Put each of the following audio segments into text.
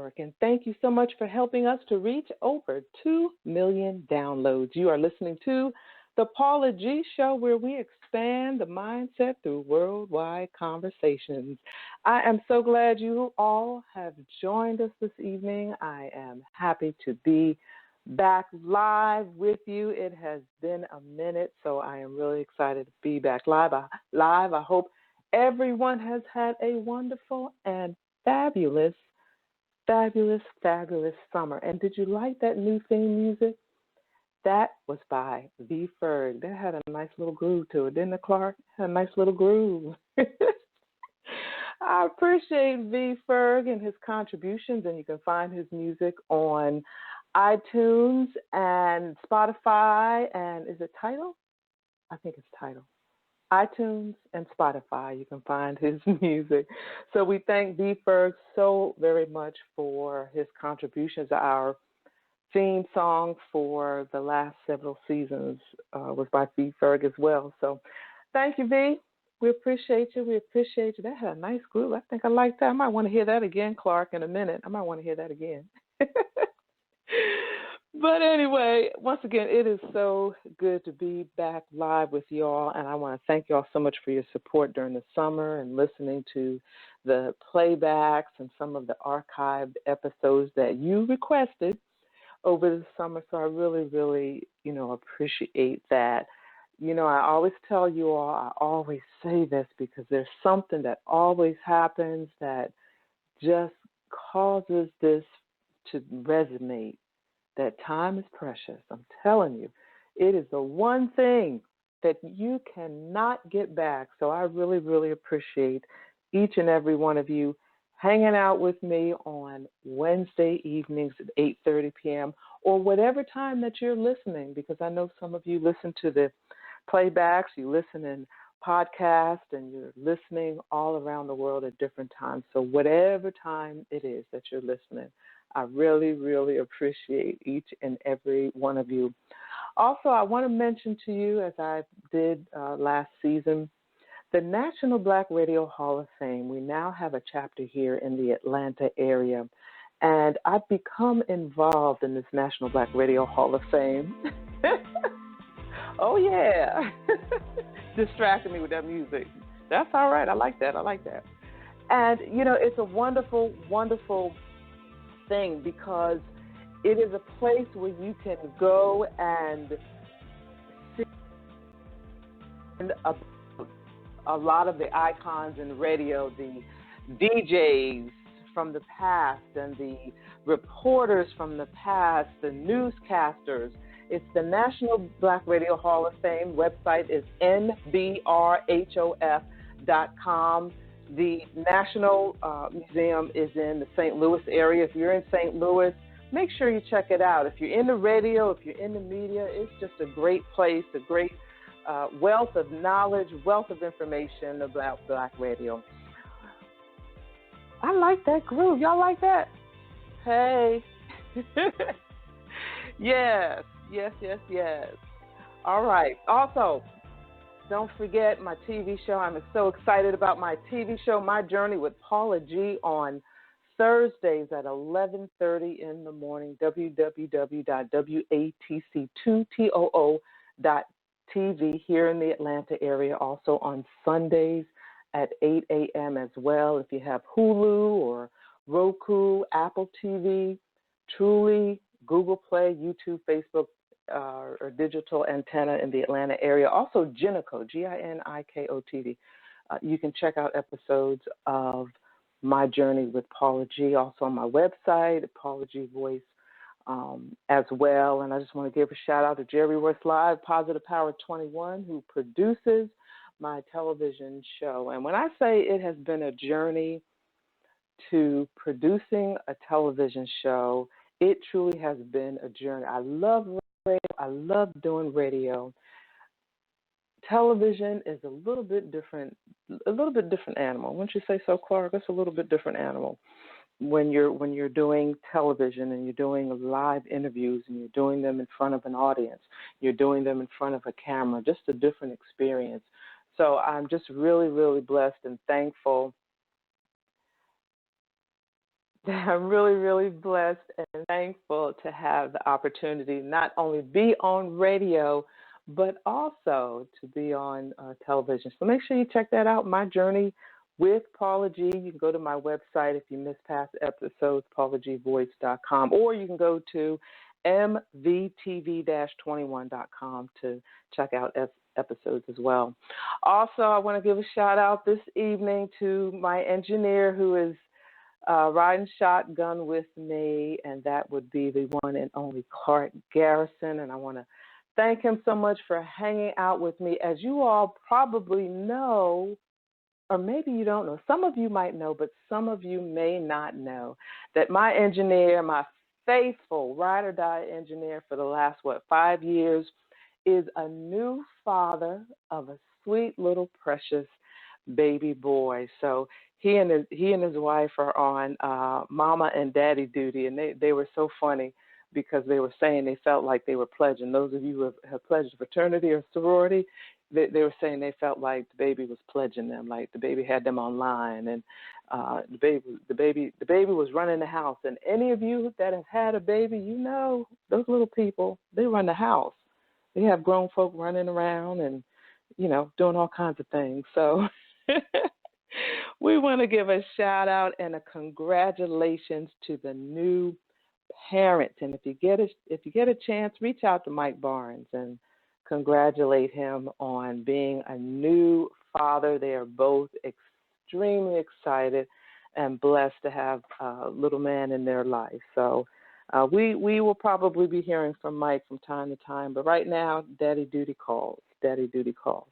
Network. And thank you so much for helping us to reach over 2 million downloads. You are listening to the Paula G Show, where we expand the mindset through worldwide conversations. I am so glad you all have joined us this evening. I am happy to be back live with you. It has been a minute, so I am really excited to be back live. I hope everyone has had a wonderful and fabulous, fabulous, fabulous summer. And did you like that new theme music? That was by V. Ferg. That had a nice little groove to it, didn't it, Clark? Had a nice little groove. I appreciate V. Ferg and his contributions, and you can find his music on iTunes and Spotify, and is it Tidal? I think it's Tidal. iTunes and Spotify, you can find his music. So we thank V. Ferg so very much for his contributions. Our theme song for the last several seasons was by V. Ferg as well. So thank you, V. We appreciate you. We appreciate you. That had a nice groove. I think I like that. I might want to hear that again, Clark, in a minute. I might want to hear that again. But anyway, once again, it is so good to be back live with y'all, and I want to thank y'all so much for your support during the summer and listening to the playbacks and some of the archived episodes that you requested over the summer. So I really, really, appreciate that. I always tell you all, I always say this because there's something that always happens that just causes this to resonate. That time is precious. I'm telling you, it is the one thing that you cannot get back. So I really, really appreciate each and every one of you hanging out with me on Wednesday evenings at 8:30 p.m. or whatever time that you're listening, because I know some of you listen to the playbacks, you listen in podcasts, and you're listening all around the world at different times. So whatever time it is that you're listening, I really, really appreciate each and every one of you. Also, I want to mention to you, as I did last season, the National Black Radio Hall of Fame. We now have a chapter here in the Atlanta area, and I've become involved in this National Black Radio Hall of Fame. Oh, yeah. Distracting me with that music. That's all right. I like that. And, it's a wonderful, wonderful thing, because it is a place where you can go and see a lot of the icons in radio, the DJs from the past and the reporters from the past, the newscasters. It's the National Black Radio Hall of Fame. Website is nbrhof.com. The National Museum is in the St. Louis area. If you're in St. Louis, make sure you check it out. If you're in the radio, if you're in the media, it's just a great place, a great wealth of knowledge, wealth of information about Black radio. I like that groove. Y'all like that? Hey. Yes. All right. Also, don't forget my TV show. I'm so excited about my TV show, My Journey with Paula G, on Thursdays at 11:30 in the morning, www.watc2too.tv here in the Atlanta area. Also on Sundays at 8 a.m. as well. If you have Hulu or Roku, Apple TV, Truly, Google Play, YouTube, Facebook, or digital antenna in the Atlanta area. Also, Ginico, Giniko TV. You can check out episodes of My Journey with Paula G. Also on my website, Paula G Voice, as well. And I just want to give a shout out to Jerry Worth Live, Positive Power 21, who produces my television show. And when I say it has been a journey to producing a television show, it truly has been a journey. I love radio. I love doing radio. Television is a little bit different animal. Wouldn't you say so, Clark? It's a little bit different animal when you're doing television and you're doing live interviews and you're doing them in front of an audience. You're doing them in front of a camera. Just a different experience. So I'm just really, really blessed and thankful I'm really, really blessed and thankful to have the opportunity not only be on radio, but also to be on television. So make sure you check that out, My Journey with Paula G. You can go to my website if you missed past episodes, paulagvoice.com, or you can go to mvtv-21.com to check out episodes as well. Also, I want to give a shout out this evening to my engineer who is riding shotgun with me, and that would be the one and only Clark Garrison. And I want to thank him so much for hanging out with me. As you all probably know, or maybe you don't know, some of you might know, but some of you may not know, that my engineer, my faithful ride or die engineer for the last, 5 years, is a new father of a sweet little precious baby boy. So he and his wife are on mama and daddy duty, and they were so funny because they were saying they felt like they were pledging. Those of you who have pledged fraternity or sorority, they were saying they felt like the baby was pledging them, like the baby had them online, and the baby was running the house. And any of you that have had a baby, you know those little people, they run the house. They have grown folk running around and, doing all kinds of things. So we want to give a shout out and a congratulations to the new parents. And if you get a chance, reach out to Mike Barnes and congratulate him on being a new father. They are both extremely excited and blessed to have a little man in their life. So we will probably be hearing from Mike from time to time, but right now, Daddy Duty calls. Daddy Duty calls.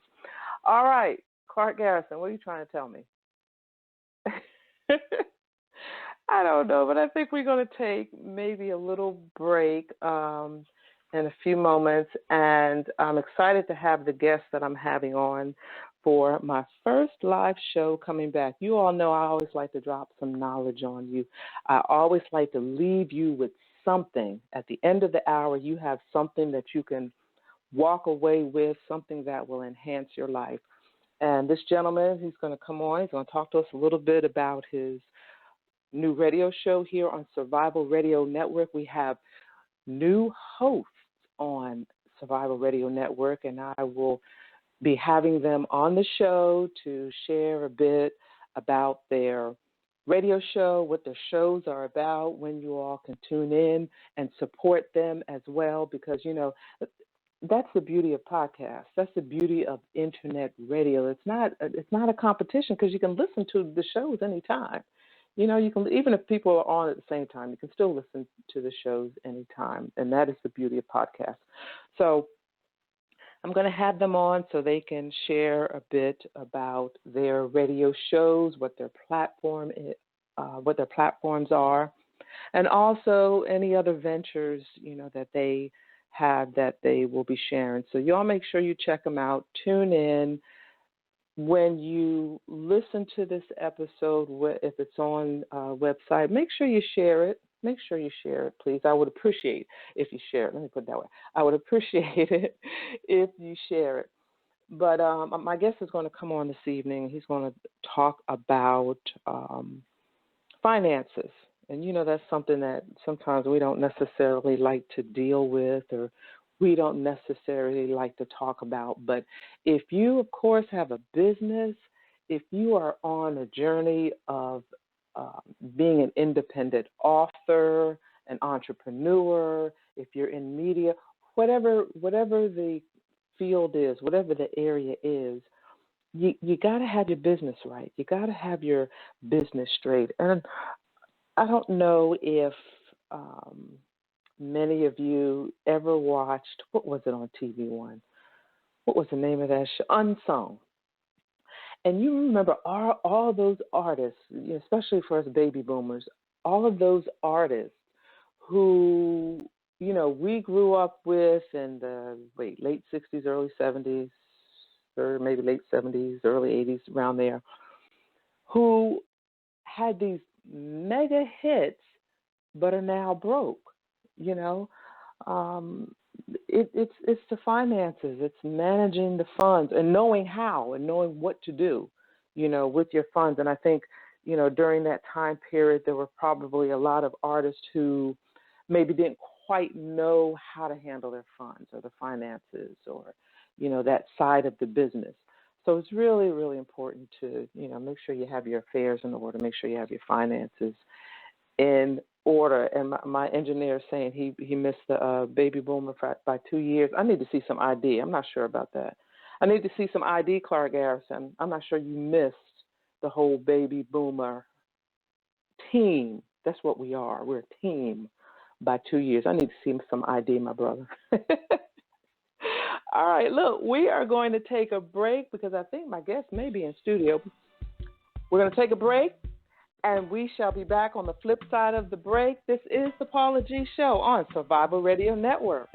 All right, Clark Garrison, what are you trying to tell me? I don't know, but I think we're going to take maybe a little break in a few moments, and I'm excited to have the guests that I'm having on for my first live show coming back. You all know I always like to drop some knowledge on you. I always like to leave you with something. At the end of the hour, you have something that you can walk away with, something that will enhance your life. And this gentleman, he's going to come on. He's going to talk to us a little bit about his new radio show here on Survival Radio Network. We have new hosts on Survival Radio Network, and I will be having them on the show to share a bit about their radio show, what their shows are about, when you all can tune in and support them as well, because, that's the beauty of podcasts. That's the beauty of internet radio. It's not a competition because you can listen to the shows anytime. You can, even if people are on at the same time, you can still listen to the shows anytime, and that is the beauty of podcasts. So I'm going to have them on so they can share a bit about their radio shows, what their platforms are, and also any other ventures, that they have that they will be sharing. So y'all make sure you check them out. Tune in. When you listen to this episode, if it's on a website, make sure you share it. Make sure you share it, please. I would appreciate if you share it. Let me put it that way. I would appreciate it if you share it. But my guest is going to come on this evening. He's going to talk about finances. And, that's something that sometimes we don't necessarily like to deal with, or we don't necessarily like to talk about. But if you, of course, have a business, if you are on a journey of being an independent author, an entrepreneur, if you're in media, whatever the field is, whatever the area is, you got to have your business right. You got to have your business straight. And I don't know if many of you ever watched, what was it on TV One? What was the name of that show? Unsung. And you remember all those artists, especially for us baby boomers, all of those artists who, we grew up with in the late 60s, early 70s, or maybe late 70s, early 80s, around there, who had these mega hits but are now broke. It's the finances, it's managing the funds and knowing how and knowing what to do, with your funds. And I think during that time period, there were probably a lot of artists who maybe didn't quite know how to handle their funds or the finances or, that side of the business. So it's really, really important to, make sure you have your affairs in order, make sure you have your finances in order. And my engineer is saying he missed the baby boomer by 2 years. I need to see some ID. I'm not sure about that. I need to see some ID, Clark Garrison. I'm not sure you missed the whole baby boomer team. That's what we are. We're a team by 2 years. I need to see some ID, my brother. All right, look, we are going to take a break because I think my guest may be in studio. We're going to take a break, and we shall be back on the flip side of the break. This is the Paula G Show on Survival Radio Network.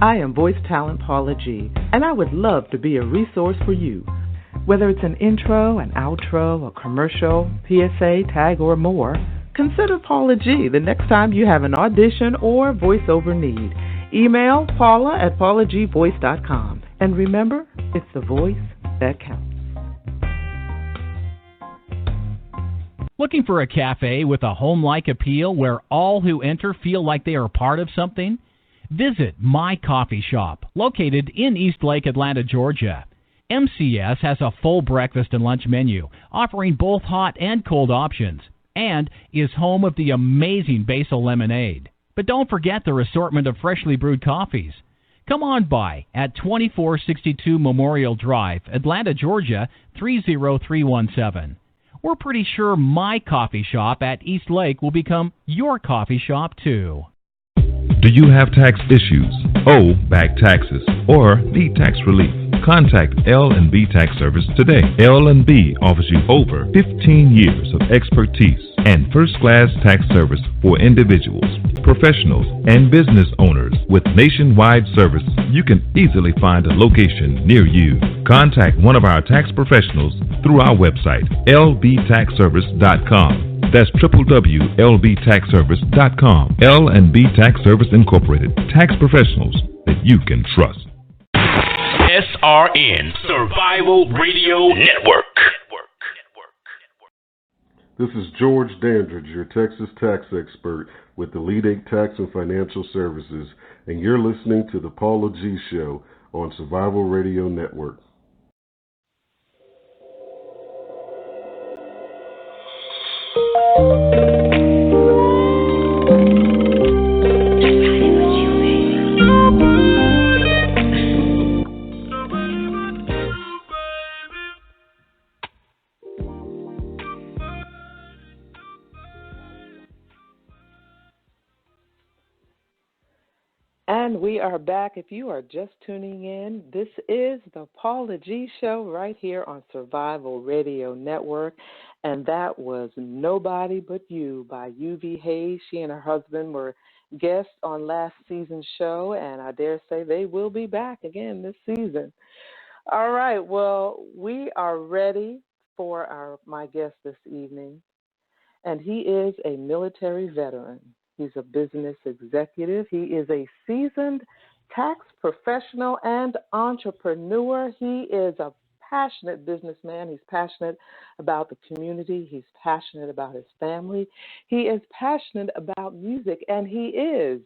I am voice talent Paula G, and I would love to be a resource for you. Whether it's an intro, an outro, a commercial, PSA, tag, or more, consider Paula G the next time you have an audition or voiceover need. Email paula@paulagvoice.com. And remember, it's the voice that counts. Looking for a cafe with a home-like appeal where all who enter feel like they are part of something? Visit My Coffee Shop, located in Eastlake, Atlanta, Georgia. MCS has a full breakfast and lunch menu, offering both hot and cold options, and is home of the amazing basil lemonade. But don't forget their assortment of freshly brewed coffees. Come on by at 2462 Memorial Drive, Atlanta, Georgia, 30317. We're pretty sure My Coffee Shop at Eastlake will become your coffee shop, too. Do you have tax issues, owe back taxes, or need tax relief? Contact L&B Tax Service today. L&B offers you over 15 years of expertise and first-class tax service for individuals, professionals, and business owners. With nationwide service, you can easily find a location near you. Contact one of our tax professionals through our website, lbtaxservice.com. That's www.lbtaxservice.com. L&B Tax Service Incorporated. Tax professionals that you can trust. SRN Survival Radio Network. This is George Dandridge, your Texas tax expert with Elite8 Tax and Financial Services, and you're listening to the Paula G Show on Survival Radio Network. And we are back. If you are just tuning in, this is the Paula G Show right here on Survival Radio Network. And that was Nobody But You by UV Hayes. She and her husband were guests on last season's show, and I dare say they will be back again this season. All right, well, we are ready for my guest this evening, and he is a military veteran. He's a business executive. He is a seasoned tax professional and entrepreneur. He is a passionate businessman. He's passionate about the community. He's passionate about his family. He is passionate about music, and he is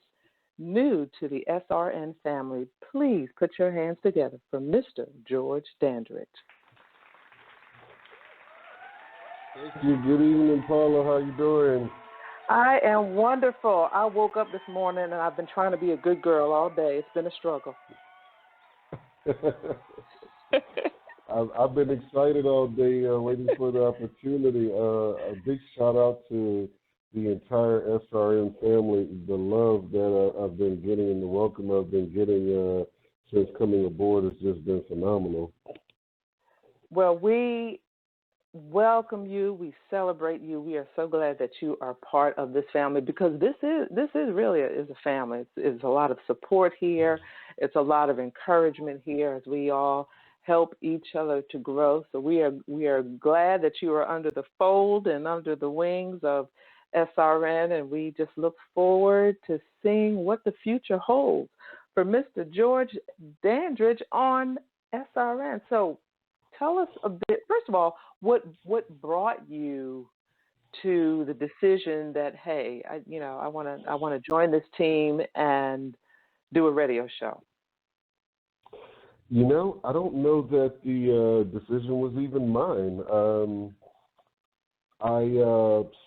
new to the SRN family. Please put your hands together for Mr. George Dandridge. Thank you. Good evening, Paula. How you doing? I am wonderful. I woke up this morning, and I've been trying to be a good girl all day. It's been a struggle. I've been excited all day waiting for the opportunity. A big shout out to the entire SRN family. The love that I've been getting and the welcome I've been getting since coming aboard has just been phenomenal. Well, we welcome you. We celebrate you. We are so glad that you are part of this family, because this is really a family. It's a lot of support here. It's a lot of encouragement here as we all help each other to grow. So we are glad that you are under the fold and under the wings of SRN, and we just look forward to seeing what the future holds for Mr. George Dandridge on SRN. So tell us a bit, first of all, what brought you to the decision that, hey, I want to join this team and do a radio show? I don't know that the decision was even mine. I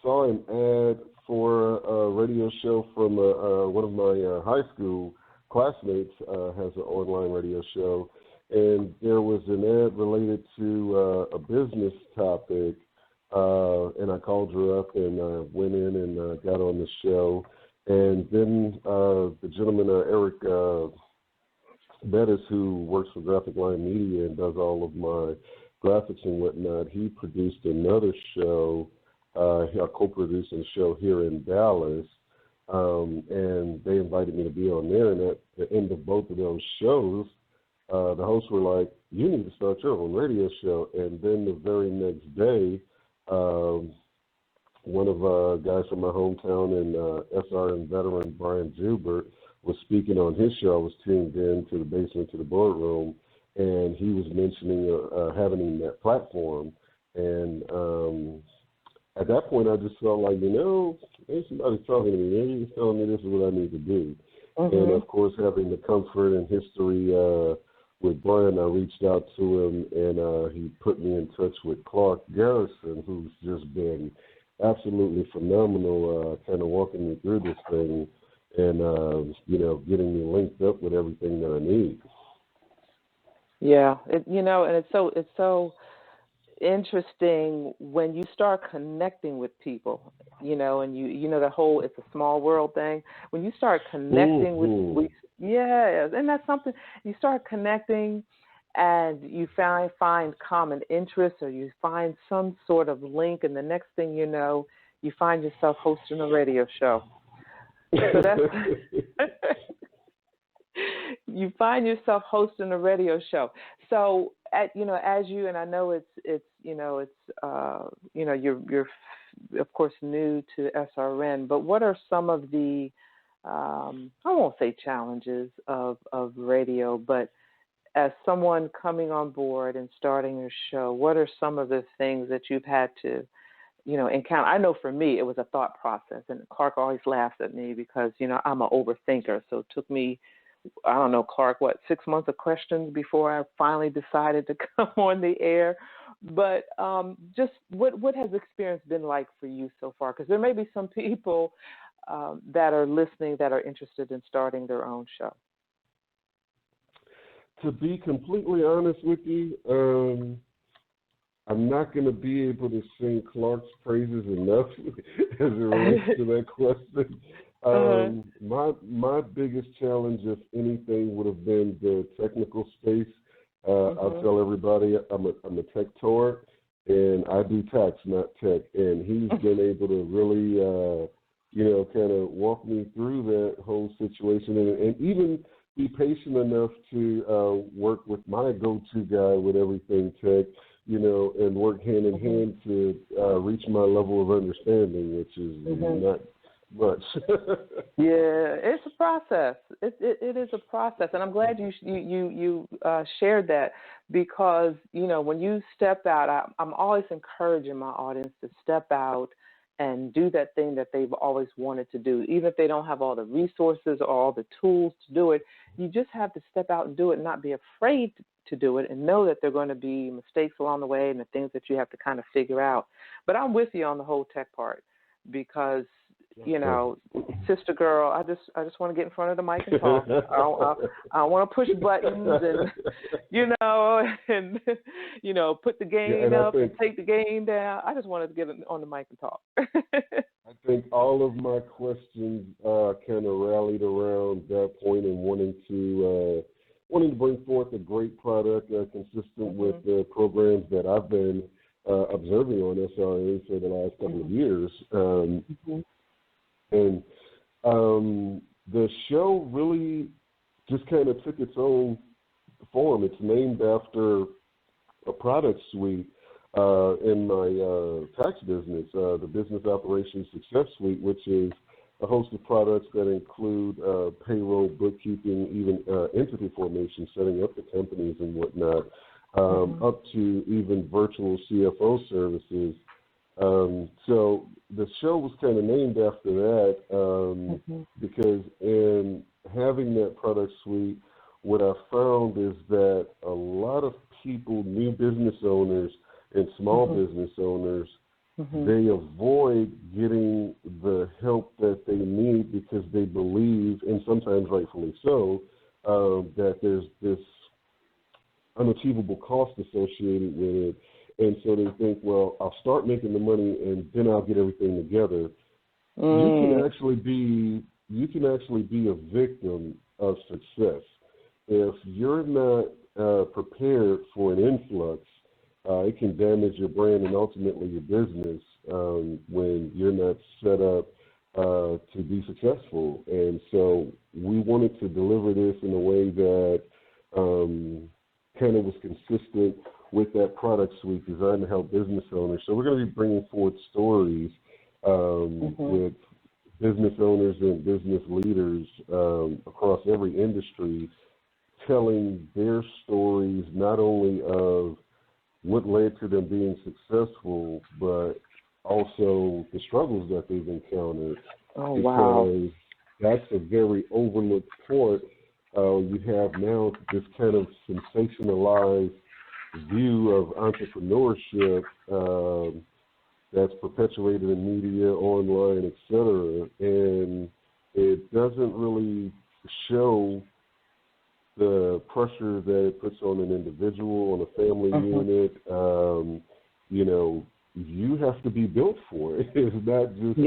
saw an ad for a radio show from one of my high school classmates has an online radio show, and there was an ad related to a business topic, and I called her up and went in and got on the show. And then the gentleman, Eric Bettis, who works for Graphic Line Media and does all of my graphics and whatnot, he produced another show, a co-producing show here in Dallas, and they invited me to be on there. And at the end of both of those shows, the hosts were like, you need to start your own radio show. And then the very next day, one of guys from my hometown and SRN veteran, Brian Joubert, was speaking on his show. I was tuned in to the basement, to the boardroom, and he was mentioning having that platform. And at that point, I just felt like, maybe somebody's talking to me. Maybe he's telling me this is what I need to do. Mm-hmm. And, of course, having the comfort and history with Brian, I reached out to him, and he put me in touch with Clark Garrison, who's just been absolutely phenomenal, kind of walking me through this thing and, getting me linked up with everything that I need. Yeah, and it's so interesting when you start connecting with people, and the whole it's a small world thing. When you start connecting with and that's something, you start connecting and you find common interests, or you find some sort of link, and the next thing you know, you find yourself hosting a radio show. So that's you find yourself hosting a radio show. So as you, and I know you're of course new to SRN, but what are some of the I won't say challenges of radio, but as someone coming on board and starting your show, what are some of the things that you've had to encounter? I know for me, it was a thought process, and Clark always laughs at me because, I'm an overthinker. So it took me, I don't know, Clark, 6 months of questions before I finally decided to come on the air. But just what has the experience been like for you so far? Because there may be some people that are listening that are interested in starting their own show. To be completely honest with you, I'm not going to be able to sing Clark's praises enough as it relates to that question. My biggest challenge, if anything, would have been the technical space. I'll tell everybody I'm a tech tour, and I do tax, not tech. And he's been able to really, kind of walk me through that whole situation, and even be patient enough to work with my go-to guy with everything tech, and work hand in hand to reach my level of understanding, which is much. Yeah, it's a process. It is a process, and I'm glad you shared that, because when you step out, I'm always encouraging my audience to step out and do that thing that they've always wanted to do, even if they don't have all the resources or all the tools to do it. You just have to step out and do it, and not be afraid to do it, and know that there are going to be mistakes along the way and the things that you have to kind of figure out. But I'm with you on the whole tech part, because sister girl, I just want to get in front of the mic and talk. I don't want to push buttons and put the gain up and take the gain down. I just wanted to get on the mic and talk. I think all of my questions kind of rallied around that point, and wanting to bring forth a great product consistent with the programs that I've been observing on SRA for the last couple of years. And the show really just kind of took its own form. It's named after a product suite in my tax business, the Business Operations Success Suite, which is a host of products that include payroll, bookkeeping, even entity formation, setting up the companies and whatnot, up to even virtual CFO services. So the show was kind of named after that because in having that product suite, what I found is that a lot of people, new business owners and small business owners, they avoid getting the help that they need because they believe, and sometimes rightfully so, that there's this unachievable cost associated with it. And so they think, well, I'll start making the money and then I'll get everything together. You can actually be a victim of success. If you're not prepared for an influx, it can damage your brand and ultimately your business when you're not set up to be successful. And so we wanted to deliver this in a way that kind of was consistent with that product suite designed to help business owners. So we're going to be bringing forward stories with business owners and business leaders across every industry, telling their stories not only of what led to them being successful, but also the struggles that they've encountered. Oh, wow. Because that's a very overlooked part. You have now this kind of sensationalized view of entrepreneurship that's perpetuated in media, online, etc., and it doesn't really show the pressure that it puts on an individual, on a family unit. You have to be built for it. It's not just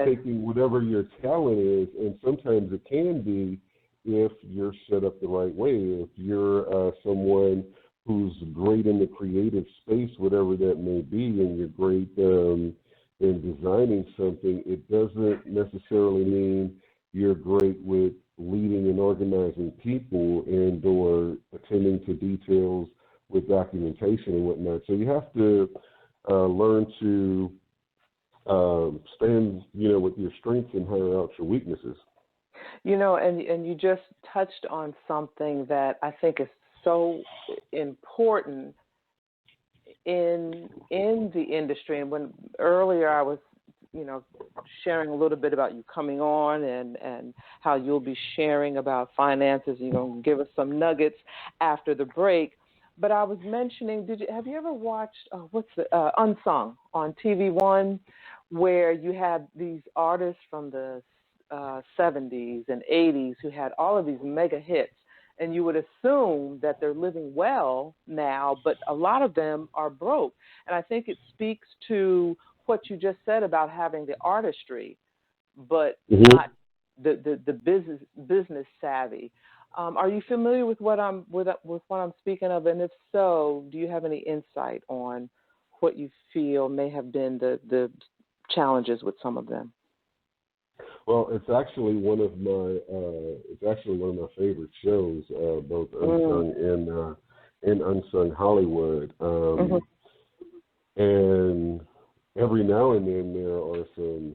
taking whatever your talent is, and sometimes it can be if you're set up the right way. If you're someone who's great in the creative space, whatever that may be, and you're great in designing something, it doesn't necessarily mean you're great with leading and organizing people and or attending to details with documentation and whatnot. So you have to learn to stand, with your strengths and hire out your weaknesses. And you just touched on something that I think is so important in the industry. And when earlier I was, sharing a little bit about you coming on and how you'll be sharing about finances. You're going to give us some nuggets after the break. But I was mentioning, have you ever watched Unsung on TV One, where you had these artists from the 70s and 80s who had all of these mega hits, and you would assume that they're living well now, but a lot of them are broke. And I think it speaks to what you just said about having the artistry, but not the business savvy. Are you familiar with what I'm speaking of? And if so, do you have any insight on what you feel may have been the challenges with some of them? Well, it's actually one of my favorite shows, both Unsung and Unsung Hollywood. And every now and then there are some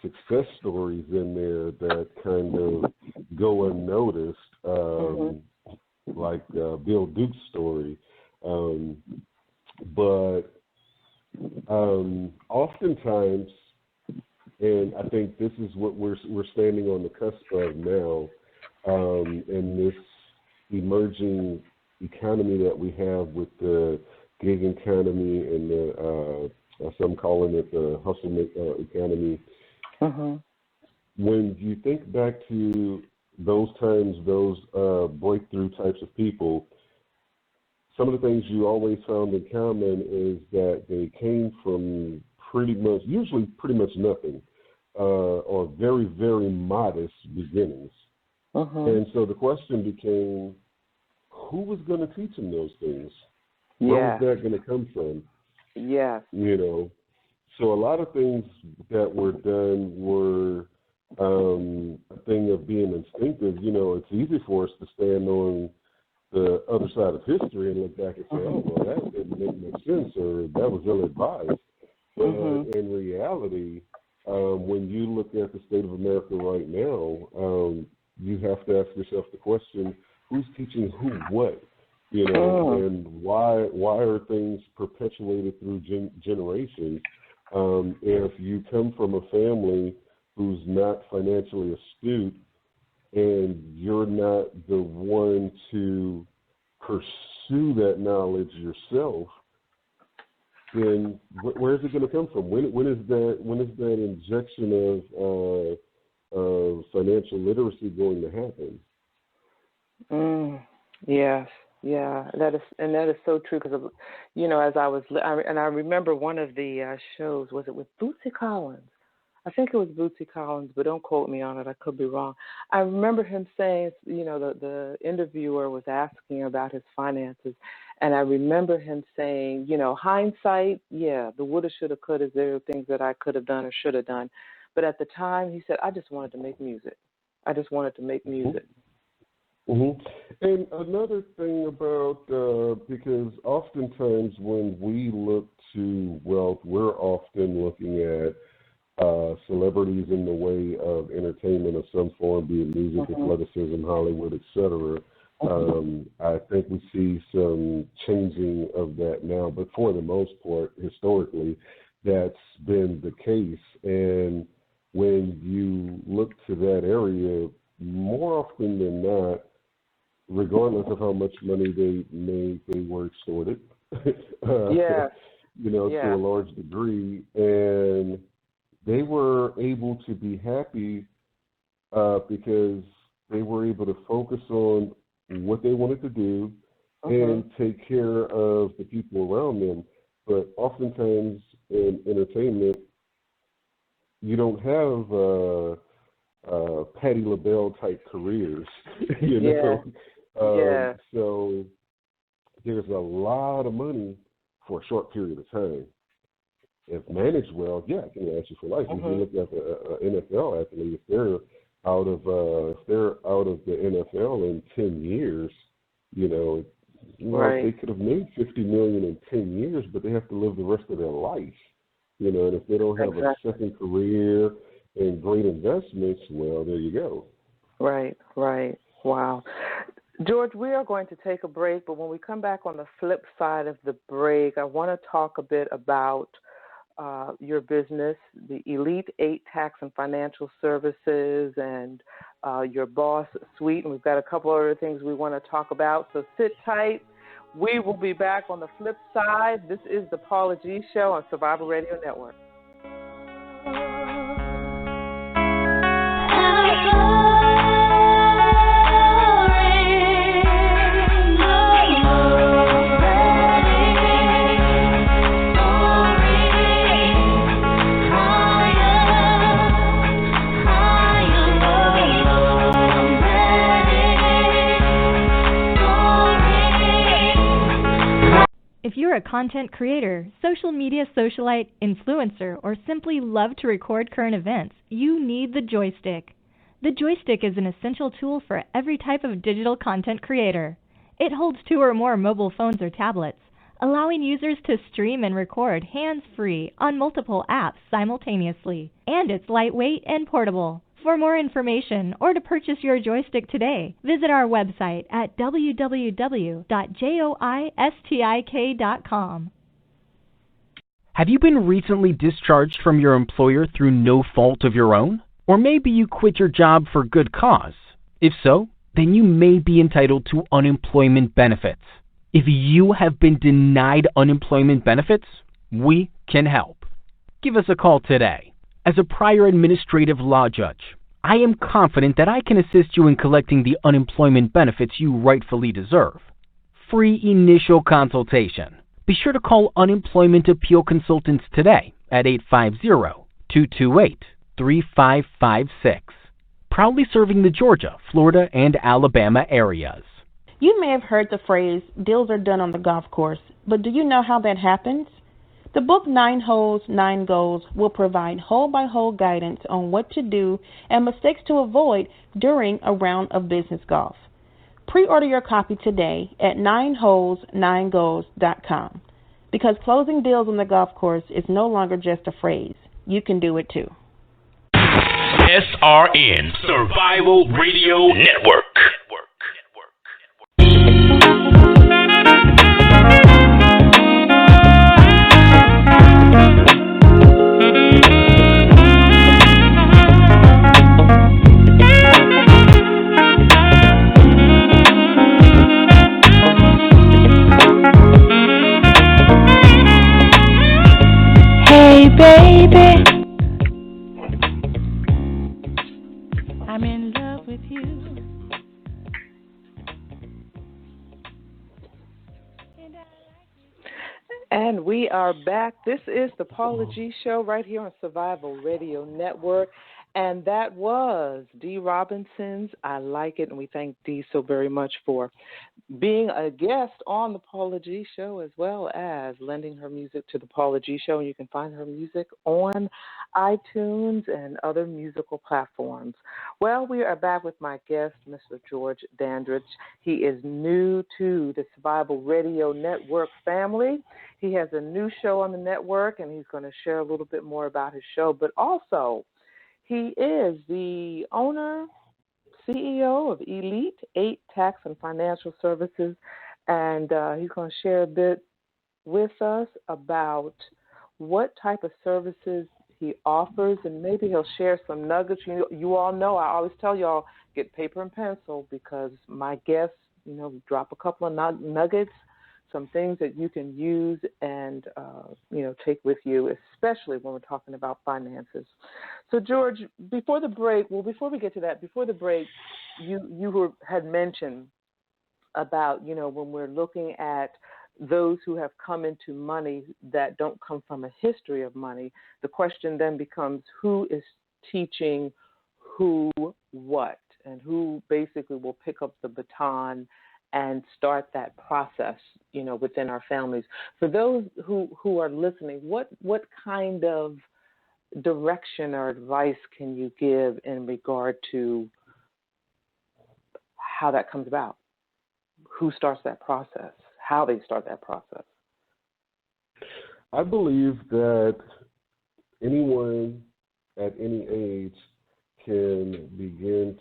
success stories in there that kind of go unnoticed, like Bill Duke's story. But oftentimes, and I think this is what we're standing on the cusp of now, in this emerging economy that we have with the gig economy and the some calling it the hustle economy. When you think back to those times, those breakthrough types of people, some of the things you always found in common is that they came from usually pretty much nothing, or very, very modest beginnings. And so the question became, who was going to teach them those things? Where was that going to come from? Yes. You know, so a lot of things that were done were a thing of being instinctive. You know, it's easy for us to stand on the other side of history and look back and say, oh, well, that didn't make much sense, or that was ill-advised. But in reality, when you look at the state of America right now, you have to ask yourself the question, who's teaching who what? You know, and why are things perpetuated through generations? If you come from a family who's not financially astute and you're not the one to pursue that knowledge yourself, then where is it going to come from? When is that injection of financial literacy going to happen? Yes. Yeah, that is so true because, you know, as I remember one of the shows, was it with Bootsy Collins? I think it was Bootsy Collins, but don't quote me on it. I could be wrong. I remember him saying, you know, the interviewer was asking about his finances, and I remember him saying, you know, hindsight, yeah, the woulda, shoulda, coulda, there are things that I could have done or should have done. But at the time, he said, I just wanted to make music. And another thing about, because oftentimes when we look to wealth, we're often looking at celebrities in the way of entertainment of some form, be it music, athleticism, Hollywood, etc. I think we see some changing of that now, but for the most part, historically, that's been the case. And when you look to that area, more often than not, regardless of how much money they made, they were extorted, you know, to a large degree. And they were able to be happy because they were able to focus on what they wanted to do and take care of the people around them. But oftentimes in entertainment, you don't have Patti LaBelle type careers, you know. So there's a lot of money for a short period of time. If managed well, it can last you for life. If you look at the NFL athlete, if they're out of the NFL in 10 years, you know, they could have made $50 million in 10 years, but they have to live the rest of their life, you know. And if they don't have a second career and great investments, well, there you go. Right. Wow. George, we are going to take a break, but when we come back on the flip side of the break, I want to talk a bit about your business, the Elite8 Tax and Financial Services, and your boss suite. And we've got a couple other things we want to talk about, so sit tight. We will be back on the flip side. This is the Paula G Show on Survivor Radio Network. If you're a content creator, social media socialite, influencer, or simply love to record current events, you need the Joystick. The Joystick is an essential tool for every type of digital content creator. It holds 2 or more mobile phones or tablets, allowing users to stream and record hands-free on multiple apps simultaneously. And it's lightweight and portable. For more information or to purchase your joystick today, visit our website at www.joystik.com. Have you been recently discharged from your employer through no fault of your own? Or maybe you quit your job for good cause? If so, then you may be entitled to unemployment benefits. If you have been denied unemployment benefits, we can help. Give us a call today. As a prior administrative law judge, I am confident that I can assist you in collecting the unemployment benefits you rightfully deserve. Free initial consultation. Be sure to call Unemployment Appeal Consultants today at 850-228-3556. Proudly serving the Georgia, Florida, and Alabama areas. You may have heard the phrase, deals are done on the golf course, but do you know how that happens? The book 9 Holes, 9 Goals will provide hole-by-hole guidance on what to do and mistakes to avoid during a round of business golf. Pre-order your copy today at 9holes9goals.com, because closing deals on the golf course is no longer just a phrase. You can do it too. SRN Survival Radio Network. Hey baby, I'm in love with you. And we are back. This is the Paula G Show right here on Survival Radio Network. And that was Dee Robinson's I Like It. And we thank Dee so very much for being a guest on the Paula G Show, as well as lending her music to the Paula G Show. And you can find her music on iTunes and other musical platforms. Well, we are back with my guest, Mr. George Dandridge. He is new to the Survival Radio Network family. He has a new show on the network, and he's going to share a little bit more about his show. But also, he is the owner, CEO of Elite8 Tax and Financial Services, and he's going to share a bit with us about what type of services he offers, and maybe he'll share some nuggets. You all know I always tell y'all, get paper and pencil, because my guests, drop a couple of nuggets, some things that you can use and, take with you, especially when we're talking about finances. So, George, before we get to that, before the break, you had mentioned about, when we're looking at those who have come into money that don't come from a history of money, the question then becomes who is teaching who what, and who basically will pick up the baton and start that process, within our families. For those who are listening, what kind of direction or advice can you give in regard to how that comes about? Who starts that process? How they start that process? I believe that anyone at any age can begin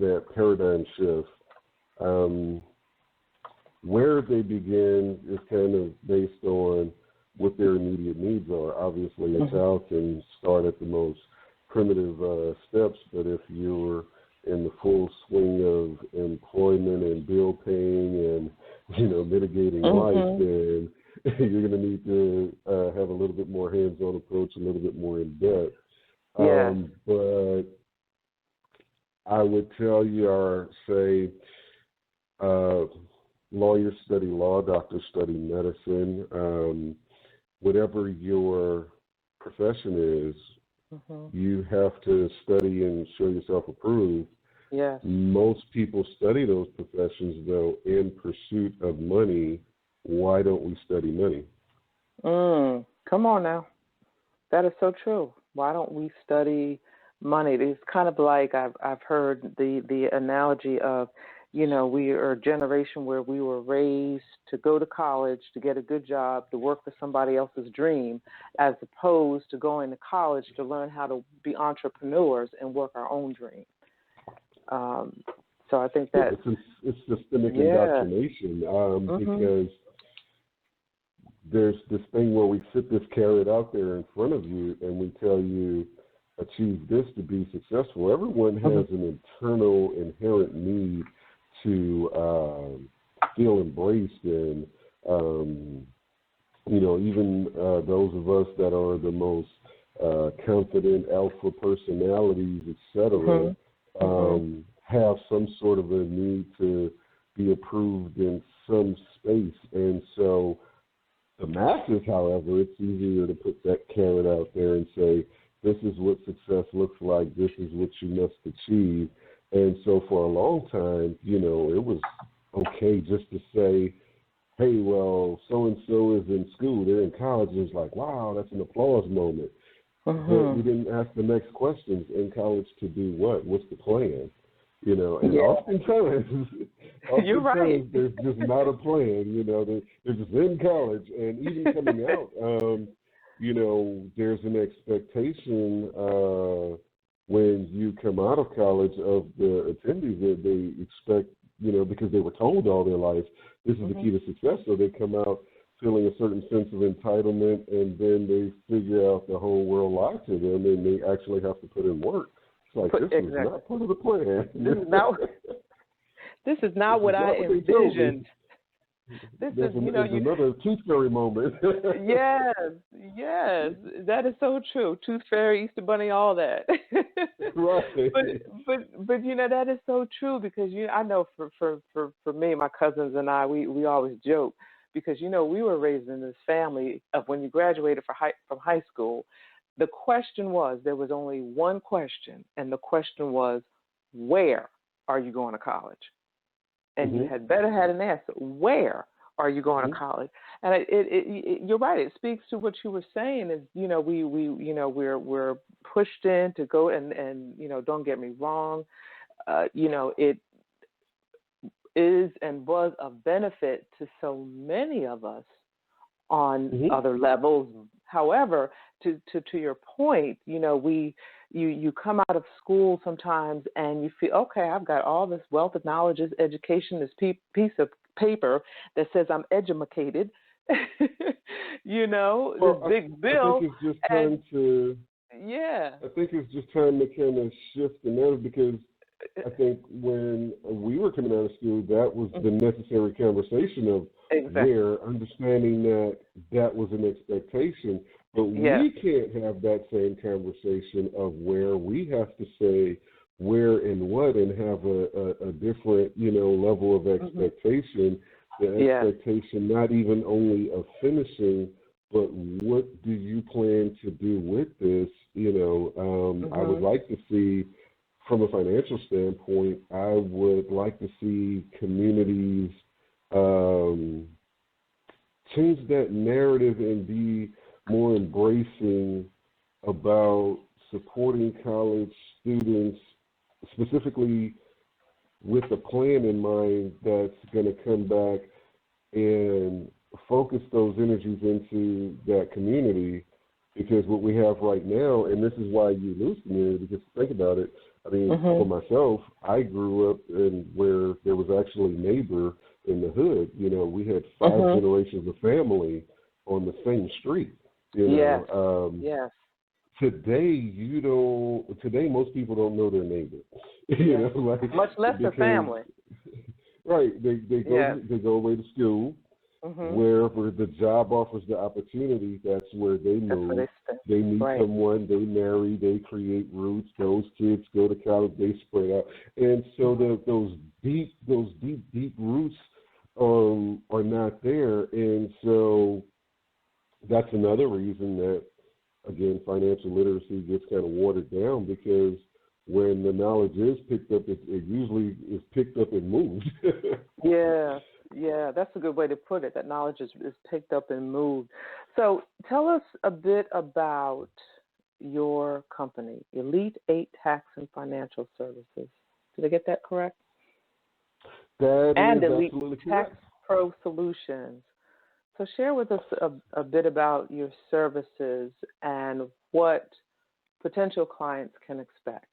that paradigm shift. Where they begin is kind of based on what their immediate needs are. Obviously, a child can start at the most primitive steps, but if you're in the full swing of employment and bill paying and, mitigating life, then you're going to need to have a little bit more hands-on approach, a little bit more in depth. Yeah. But I would tell you, or say, lawyers study law, doctors study medicine. Whatever your profession is, you have to study and show yourself approved. Yes. Most people study those professions, though, in pursuit of money. Why don't we study money? Come on now. That is so true. Why don't we study money? It's kind of like I've heard the analogy of, we are a generation where we were raised to go to college, to get a good job, to work for somebody else's dream, as opposed to going to college to learn how to be entrepreneurs and work our own dream. So I think that it's systemic indoctrination because there's this thing where we sit this carrot out there in front of you and we tell you, achieve this to be successful. Everyone has an internal, inherent need to feel embraced, and even those of us that are the most confident alpha personalities, etc., have some sort of a need to be approved in some space. And so the masses, however, it's easier to put that carrot out there and say, this is what success looks like, this is what you must achieve. And so for a long time, it was okay just to say, hey, well, so-and-so is in school, they're in college. It's like, wow, that's an applause moment. But we didn't ask the next questions. In college to do what? What's the plan? And oftentimes you're right. There's just not a plan. They're just in college. And even coming out, there's an expectation when you come out of college of the attendees that they expect, because they were told all their life, this is the key to success. So they come out feeling a certain sense of entitlement, and then they figure out the whole world lied to them, and they actually have to put in work. It's like, this is not part of the plan. This is not what I envisioned. There's another tooth fairy moment. yes, that is so true. Tooth fairy, Easter bunny, all that. Right. But that is so true, because I know for me, my cousins and I, we always joke, because we were raised in this family of when you graduated from high school, the question was, there was only one question, and the question was, where are you going to college? And you had better had an answer. Where are you going to college? And you're right. It speaks to what you were saying. Is we're pushed in to go, and don't get me wrong. It is and was a benefit to so many of us on other levels. However, to your point, you come out of school sometimes and you feel, okay, I've got all this wealth of knowledge, this education, this piece of paper that says I'm educated, this big bill. I think it's just time to. Yeah. I think it's just time to kind of shift the narrative, because I think when we were coming out of school, that was the necessary conversation of where, understanding that was an expectation. But we can't have that same conversation of where. We have to say where and what, and have a different, level of expectation. The expectation not even only of finishing, but what do you plan to do with this? I would like to see, from a financial standpoint, I would like to see communities change that narrative and be more embracing about supporting college students, specifically with a plan in mind that's going to come back and focus those energies into that community. Because what we have right now, and this is why you lose community, because think about it, I mean, for myself, I grew up in where there was actually neighbor in the hood. We had 5 generations of family on the same street. Today, Today, most people don't know their neighbor. Much less their family. Right. They go away to school. Wherever the job offers the opportunity, that's where they move. They meet someone, they marry, they create roots. Those kids go to college, they spread out, and so those deep roots are not there. And so that's another reason that, again, financial literacy gets kind of watered down, because when the knowledge is picked up, it usually is picked up and moved. Yeah, that's a good way to put it. That knowledge is picked up and moved. So tell us a bit about your company, Elite8 Tax and Financial Services. Did I get that correct? That and is Elite absolutely Tax correct. Pro Solutions. So share with us a bit about your services and what potential clients can expect.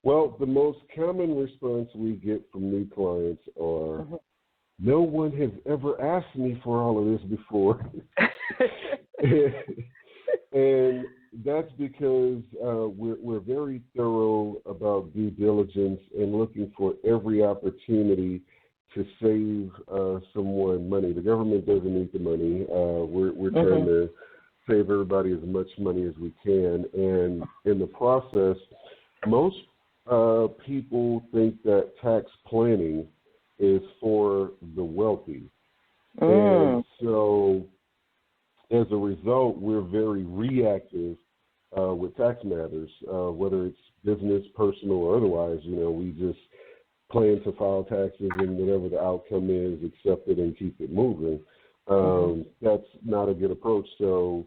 Well, the most common response we get from new clients are, no one has ever asked me for all of this before. And that's because we're very thorough about due diligence and looking for every opportunity to save someone money. The government doesn't need the money. We're trying to save everybody as much money as we can. And in the process, most people think that tax planning is for the wealthy. And so as a result, we're very reactive with tax matters, whether it's business, personal, or otherwise. We just plan to file taxes, and whatever the outcome is, accept it and keep it moving. That's not a good approach. So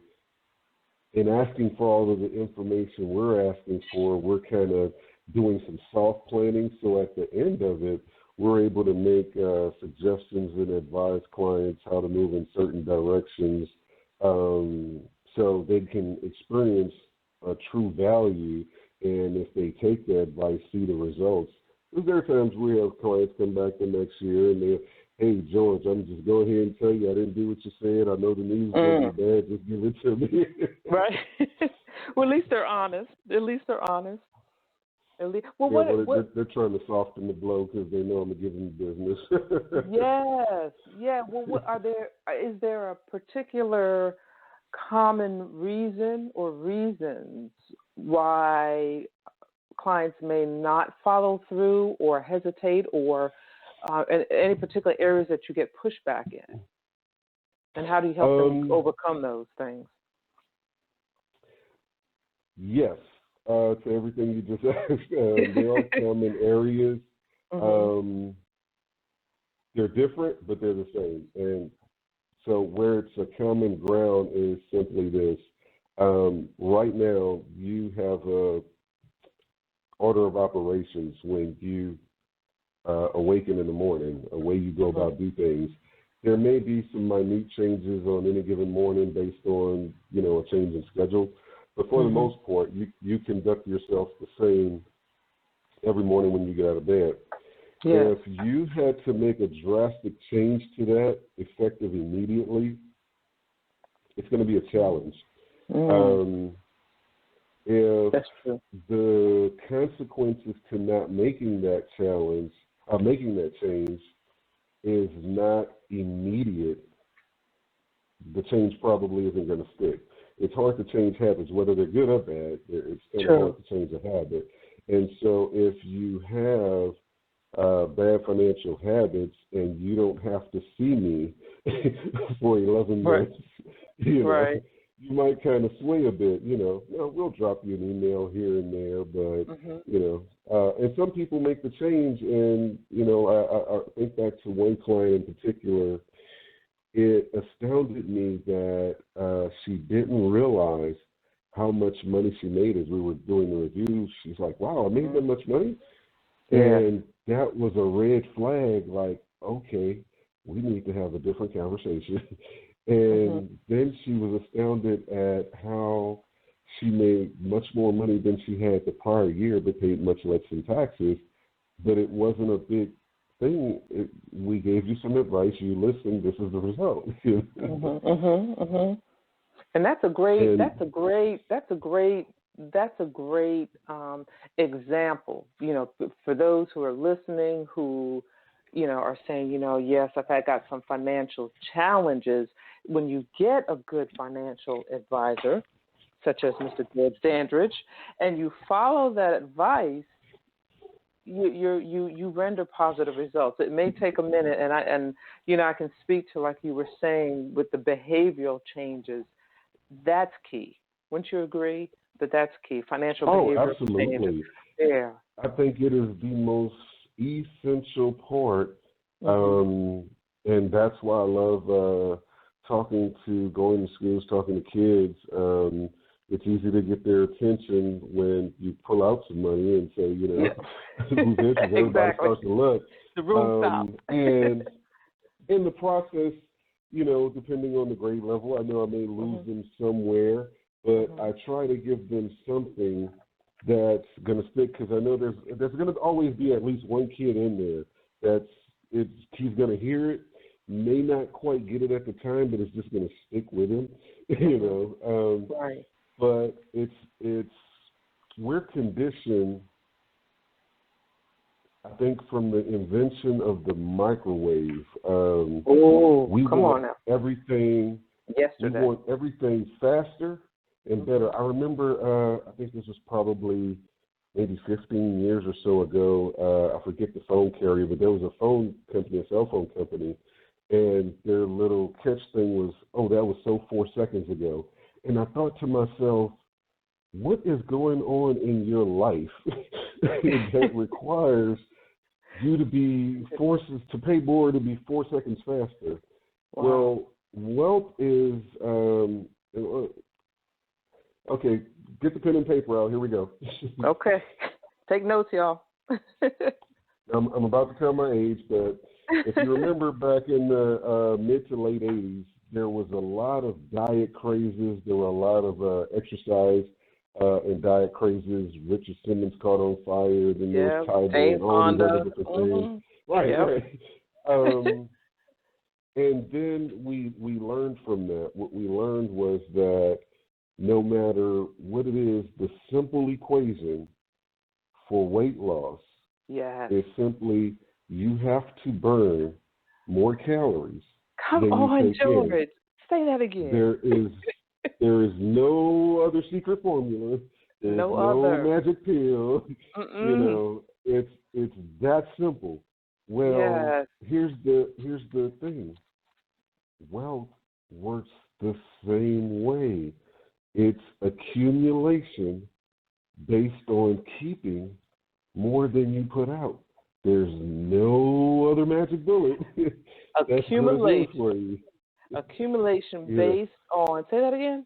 in asking for all of the information we're asking for, we're kind of doing some soft planning. So at the end of it, we're able to make suggestions and advise clients how to move in certain directions so they can experience a true value, and if they take the advice, see the results. Because there are times we have clients come back the next year and they're, hey, George, I'm just go ahead and tell you I didn't do what you said. I know the news will be bad. Just give it to me. Right. Well, at least they're honest. They're honest. They're trying to soften the blow because they know I'm going to give them business. Yes. Yeah. Well, is there a particular common reason or reasons why clients may not follow through or hesitate, or in any particular areas that you get pushback in? And how do you help them overcome those things? Yes. To everything you just asked, there are common areas. They're different, but they're the same. And so where it's a common ground is simply this. Right now, you have a order of operations when you awaken in the morning, a way you go about do things. There may be some minute changes on any given morning based on, a change in schedule. But for the most part, you conduct yourself the same every morning when you get out of bed. Yes. If you had to make a drastic change to that effective immediately, it's going to be a challenge. If That's true. the consequences to not making that change is not immediate, the change probably isn't going to stick. It's hard to change habits, whether they're good or bad. It's kind of hard to change a habit. And so if you have bad financial habits and you don't have to see me for 11 months, you might kind of swing a bit. We'll drop you an email here and there, but, and some people make the change. And, I think back to one client in particular. It astounded me that she didn't realize how much money she made as we were doing the reviews. She's like, wow, I made that much money? And that was a red flag, like, okay, we need to have a different conversation. And then she was astounded at how she made much more money than she had the prior year, but paid much less in taxes. But it wasn't a big thing. We gave you some advice, you listened, this is the result. And that's a great example, for those who are listening, who, are saying, yes, I've got some financial challenges. When you get a good financial advisor, such as Mr. George Dandridge, and you follow that advice, you render positive results. It may take a minute, and I can speak to, like you were saying, with the behavioral changes. That's key. Wouldn't you agree that that's key? Financial behavioral changes. Yeah. I think it is the most essential part, and that's why I love going to schools, talking to kids, it's easy to get their attention when you pull out some money and say, who's interested? Everybody Exactly. starts to look. The room stops. And in the process, depending on the grade level, I know I may lose them somewhere, but I try to give them something that's going to stick, because I know there's going to always be at least one kid in there he's going to hear it, may not quite get it at the time, but it's just going to stick with him, Right. But we're conditioned, I think, from the invention of the microwave. We come want on now. everything. Yesterday. We want everything faster and better. I remember, I think this was probably maybe 15 years or so ago. I forget the phone carrier, but there was a phone company, a cell phone company, and their little catch thing was, that was so 4 seconds ago. And I thought to myself, what is going on in your life that requires you to be forces to pay more to be 4 seconds faster? Wow. Well, wealth is okay. Get the pen and paper out. Here we go. Okay, take notes, y'all. I'm about to tell my age, but if you remember back in the mid to late 80s, there was a lot of diet crazes. There were a lot of exercise and diet crazes. Richard Simmons caught on fire. Then there was Tybo and all these other different things. Right. And then we learned from that. What we learned was that no matter what it is, the simple equation for weight loss is simply you have to burn more calories. Come on, George. Say that again. There is no other secret formula. There's no magic pill. It's that simple. Well, here's the thing. Wealth works the same way. It's accumulation based on keeping more than you put out. There's no other magic bullet. Accumulation. Accumulation based on, say that again?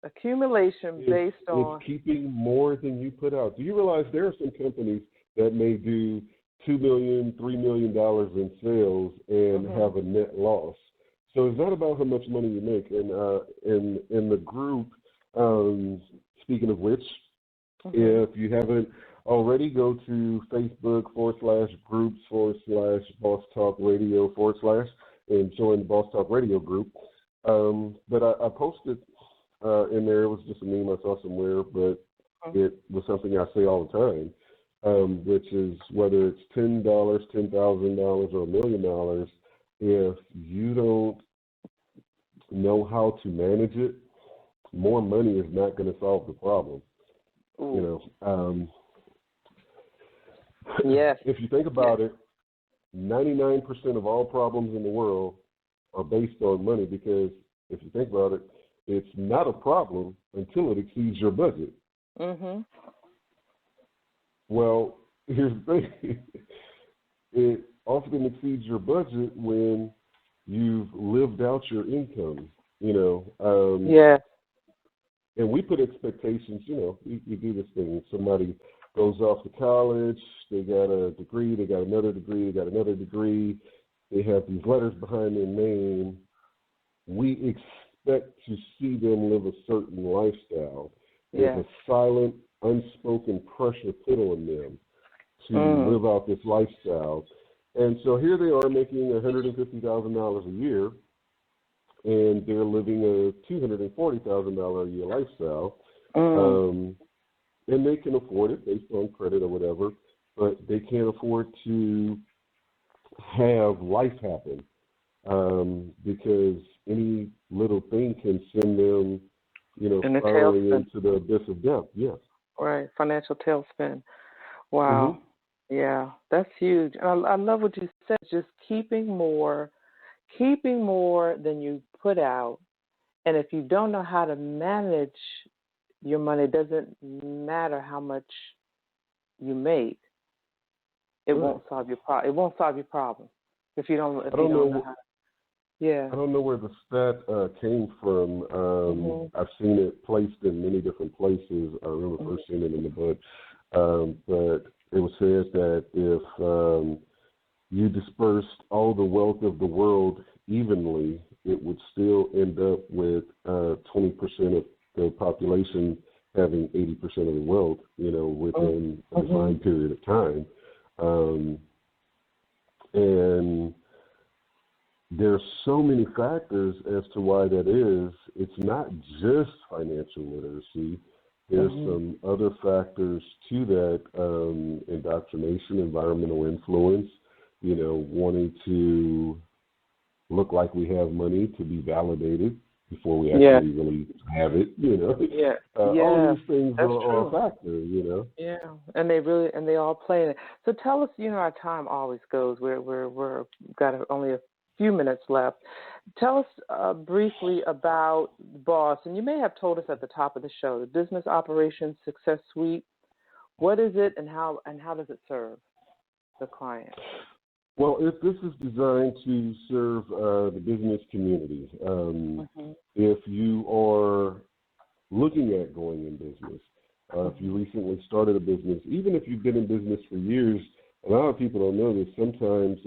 Accumulation based on. It's keeping more than you put out. Do you realize there are some companies that may do $2 million, $3 million in sales and have a net loss? So it's not about how much money you make. And in the group, speaking of which, if you haven't already, go to Facebook /groups/Boss Talk Radio / and join the Boss Talk Radio group. But I posted in there, it was just a meme I saw somewhere, but it was something I say all the time, which is whether it's $10, $10,000, or $1 million, if you don't know how to manage it, more money is not going to solve the problem. If you think about it, 99% of all problems in the world are based on money, because if you think about it, it's not a problem until it exceeds your budget. Well, here's the thing. It often exceeds your budget when you've lived out your income, And we put expectations, we do this thing. Somebody goes off to college, they got a degree, they got another degree, they got another degree, they have these letters behind their name. We expect to see them live a certain lifestyle. There's a silent, unspoken pressure put on them to live out this lifestyle. And so here they are making $150,000 a year, and they're living a $240,000 a year lifestyle. And they can afford it based on credit or whatever, but they can't afford to have life happen because any little thing can send them, spiraling into the abyss of death. Yes. Right, financial tailspin. Wow. Yeah, that's huge. And I love what you said, just keeping more than you put out. And if you don't know how to manage your money, it doesn't matter how much you make. It won't solve your problem. It won't solve your problem if you don't know how. Yeah. I don't know where the stat came from. I've seen it placed in many different places. I remember first seeing it in the book. But it was said that if you dispersed all the wealth of the world evenly, it would still end up with 20% of the population having 80% of the wealth, within a defined period of time. And there's so many factors as to why that is. It's not just financial literacy. There's some other factors to that, indoctrination, environmental influence, wanting to look like we have money to be validated before we actually really have it, all these things are a factor, Yeah, and they all play in it. So tell us, our time always goes. We're got only a few minutes left. Tell us briefly about BOSS, and you may have told us at the top of the show, the Business Operations Success Suite. What is it, and how does it serve the client? Well, this is designed to serve the business community. If you are looking at going in business, if you recently started a business, even if you've been in business for years, a lot of people don't know this. Sometimes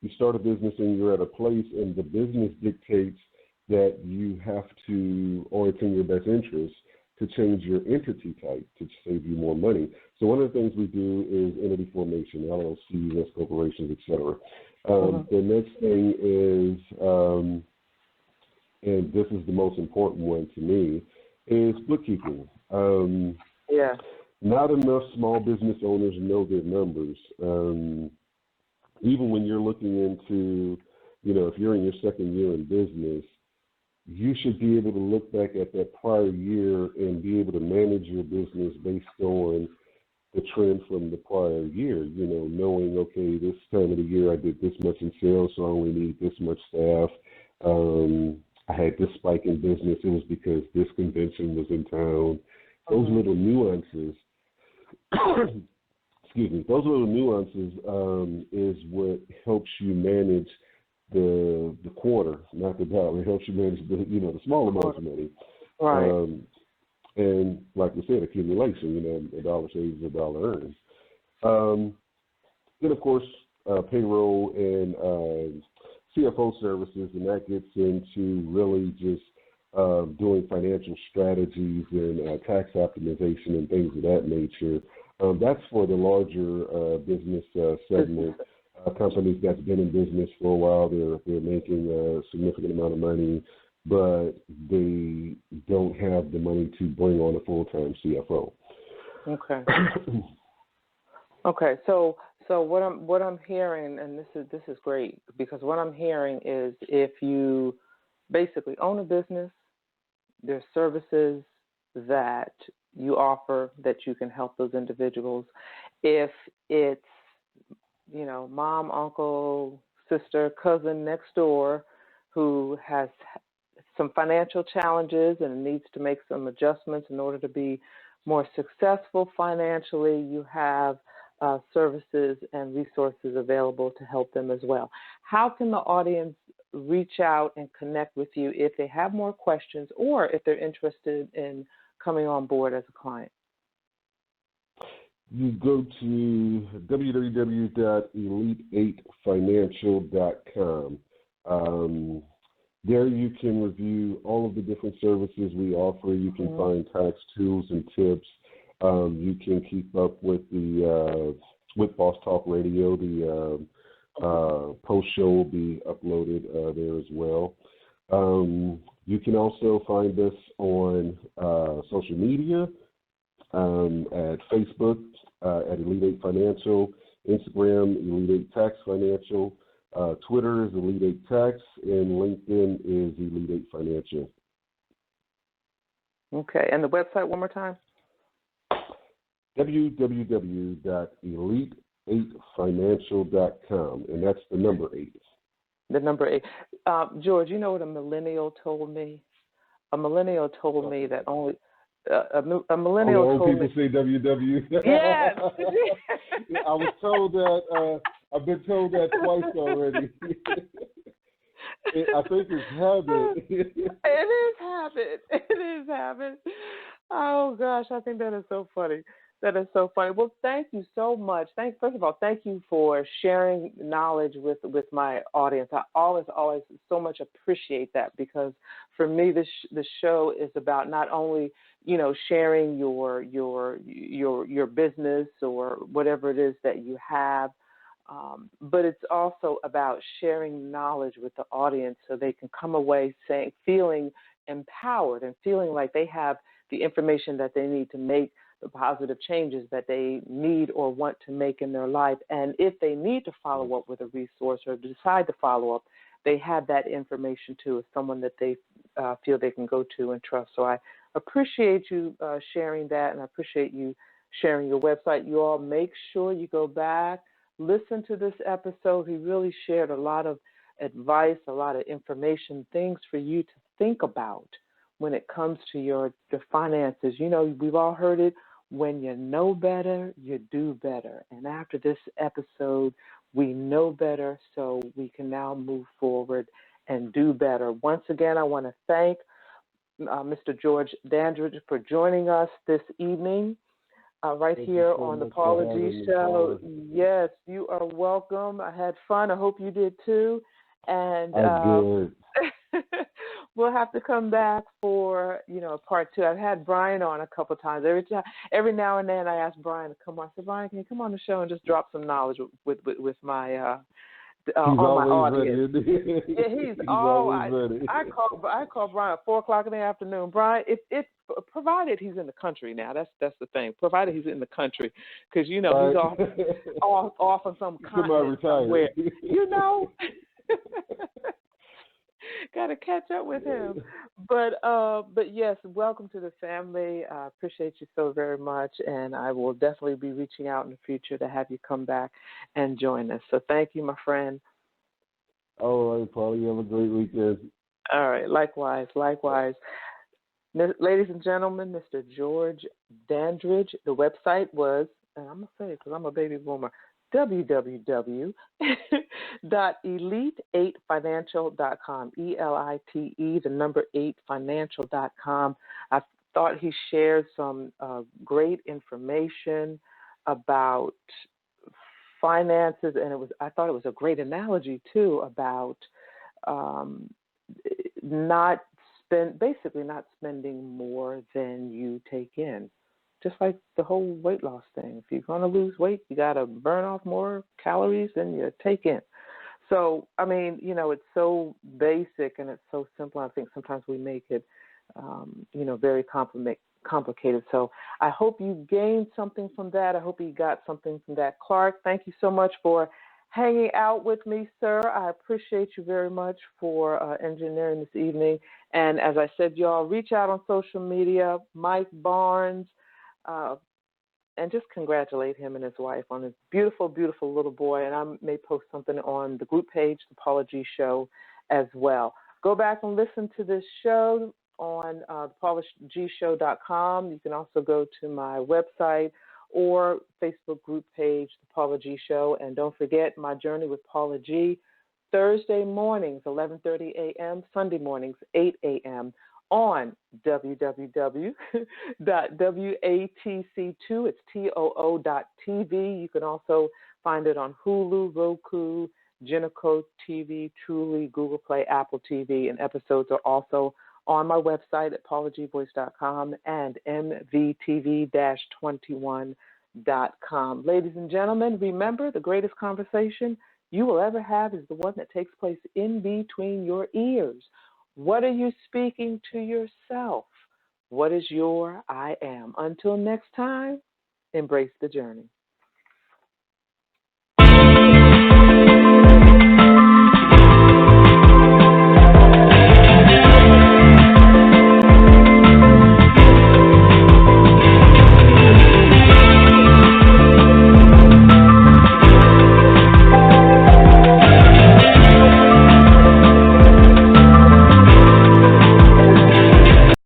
you start a business and you're at a place and the business dictates that you have to, or it's in your best interest, to change your entity type to save you more money. So one of the things we do is entity formation, LLCs, S corporations, etc. The next thing is, and this is the most important one to me, is bookkeeping. Not enough small business owners know their numbers. Even when you're looking into, if you're in your second year in business, you should be able to look back at that prior year and be able to manage your business based on the trend from the prior year, knowing, okay, this time of the year I did this much in sales, so I only need this much staff. I had this spike in business. It was because this convention was in town. Those little nuances, those little nuances is what helps you manage the quarter, not the dollar. It helps you manage the small amounts of money. Right. And like we said, accumulation, a dollar saved is a dollar earned. Then, of course, payroll and CFO services, and that gets into really just doing financial strategies and tax optimization and things of that nature. That's for the larger business segment. Companies that's been in business for a while, they're making a significant amount of money, but they don't have the money to bring on a full-time CFO. Okay. Okay. So what I'm hearing, and this is great, because what I'm hearing is if you basically own a business, there's services that you offer that you can help those individuals. If it's mom, uncle, sister, cousin next door who has some financial challenges and needs to make some adjustments in order to be more successful financially, you have services and resources available to help them as well. How can the audience reach out and connect with you if they have more questions or if they're interested in coming on board as a client? You go to www.elite8financial.com. There you can review all of the different services we offer. You can find tax tools and tips. You can keep up with with Boss Talk Radio. The post show will be uploaded there as well. You can also find us on social media at Facebook at Elite8 Financial, Instagram Elite8 Tax Financial, Twitter is Elite8 Tax, and LinkedIn is Elite8 Financial. Okay, and the website one more time? www.elite8financial.com, and that's the number 8. The number 8. George, you know what a millennial told me? A millennial told me that only a millennial told me. People say WW. Yes. I was told that. I've been told that twice already. I think it's habit. It is habit. It is habit. Oh gosh, I think that is so funny. That is so funny. Well, thank you so much. First of all, thank you for sharing knowledge with my audience. I always so much appreciate that, because for me, this show is about not only sharing your business or whatever it is that you have, but it's also about sharing knowledge with the audience so they can come away feeling empowered and feeling like they have the information that they need to make the positive changes that they need or want to make in their life. And if they need to follow up with a resource or decide to follow up, they have that information too, as someone that they feel they can go to and trust. So I appreciate you sharing that, and I appreciate you sharing your website. You all make sure you go back, listen to this episode. He really shared a lot of advice, a lot of information, things for you to think about when it comes to your finances. We've all heard it. When you know better, you do better. And after this episode, we know better, so we can now move forward and do better. Once again, I want to thank Mr. George Dandridge for joining us this evening right Thank here so on the much Paula for G having me, Show. Paula. Yes, you are welcome. I had fun. I hope you did too. And I did. we'll have to come back for part 2. I've had Brian on a couple of times. Every now and then I ask Brian to come on. I said, Brian, can you come on the show and just drop some knowledge with my He's on my always audience? ready. Yeah, he's always ready. I call Brian at 4:00 in the afternoon. Brian, if provided he's in the country now, that's the thing. Provided he's in the country, because he's off on some continent somewhere. Got to catch up with him. But yes, welcome to the family. I appreciate you so very much, and I will definitely be reaching out in the future to have you come back and join us. So thank you, my friend. All right, Paul. You have a great weekend. All right, likewise. Ladies and gentlemen, Mr. George Dandridge. The website was, and I'm going to say it because I'm a baby boomer, www.elite8financial.com, ELITE, the number 8financial.com. I thought he shared some great information about finances, and I thought it was a great analogy too about not spending more than you take in. Just like the whole weight loss thing. If you're going to lose weight, you got to burn off more calories than you take in. So, it's so basic and it's so simple. I think sometimes we make it, very complicated. So I hope you gained something from that. I hope you got something from that. Clark, thank you so much for hanging out with me, sir. I appreciate you very much for engineering this evening. And as I said, y'all, reach out on social media, Mike Barnes, and just congratulate him and his wife on his beautiful, beautiful little boy. And I may post something on the group page, the Paula G Show, as well. Go back and listen to this show on paulagshow.com. You can also go to my website or Facebook group page, the Paula G Show. And don't forget my journey with Paula G, Thursday mornings, 11:30 a.m., Sunday mornings, 8 a.m., on www.watc2, it's TOO.TV. You can also find it on Hulu, Roku, Jenico TV, Truly, Google Play, Apple TV, and episodes are also on my website at paulagvoice.com and mvtv-21.com. Ladies and gentlemen, remember, the greatest conversation you will ever have is the one that takes place in between your ears. What are you speaking to yourself? What is your I am? Until next time, embrace the journey.